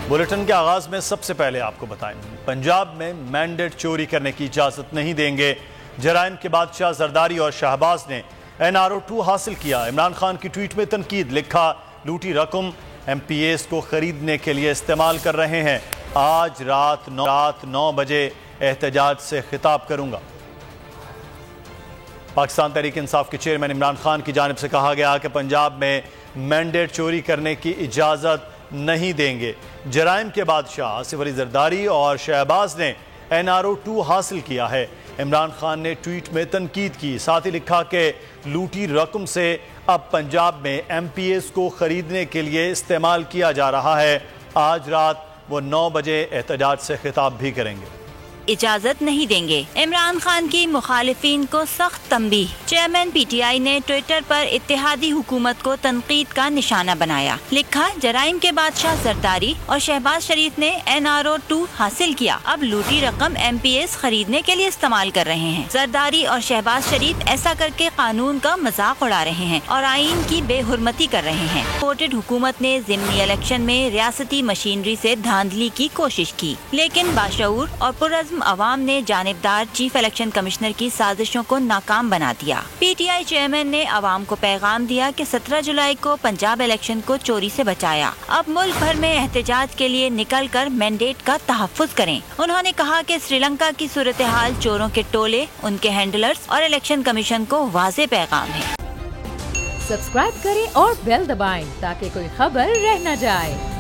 Bulletin के आगाज में सबसे पहले आपको बताएं, पंजाब में मैंडेट चोरी करने की इजाजत नहीं देंगे। जराइम के बादशाह जरदारी और शहबाज ने NRO 2 हासिल किया। इमरान खान की ट्वीट में तनकीद, लिखा लूटी रकम MPAs को खरीदने के लिए इस्तेमाल कर रहे हैं। आज रात 9 बजे एहतजाज से खिताब करूंगा। पाकिस्तान तहरीक इंसाफ के चेयरमैन इमरान खान की जानिब से कहा गया कि पंजाब में मैंडेट चोरी करने की इजाज़त नहीं देंगे। जराइम के बादशाह आसिफ अली जरदारी और शहबाज ने NRO 2 हासिल किया है। इमरान खान ने ट्वीट में तनकीद की, साथ ही लिखा कि लूटी रकम से अब पंजाब में MPAs को खरीदने के लिए इस्तेमाल किया जा रहा है। आज रात वो 9 बजे एहतजाज से खिताब भी करेंगे। इजाजत नहीं देंगे। इमरान खान की मुखालिफिन को सख्त तंबीह। चेयरमैन PTI ने ट्विटर पर इत्तेहादी हुकूमत को तनकीद का निशाना बनाया, लिखा जराइम के बादशाह जरदारी और शहबाज शरीफ ने NRO 2 हासिल किया, अब लूटी रकम MPAs खरीदने के लिए इस्तेमाल कर रहे हैं। जरदारी और शहबाज शरीफ ऐसा करके कानून का मजाक उड़ा रहे हैं और आइन की बेहुरमती कर रहे हैं। वोटेड हुकूमत ने ज़िमनी इलेक्शन में रियासती मशीनरी से धांधली की कोशिश की, लेकिन बाशऊर और पुरअज़्म अवाम ने जानिबदार चीफ इलेक्शन कमिश्नर की साजिशों को नाकाम बना दिया। PTI चेयरमैन ने अवाम को पैगाम दिया कि 17 जुलाई को पंजाब इलेक्शन को चोरी से बचाया। अब मुल्क भर में एहतजाज के लिए निकल कर मैंडेट का तहफ़्फ़ुज़ करें। उन्होंने कहा कि श्रीलंका की सूरत हाल चोरों के टोले, उनके हैंडलर्स और इलेक्शन कमीशन को वाज़ेह पैगाम है। सब्सक्राइब करें और बेल दबाएं ताकि कोई खबर रह न जाए।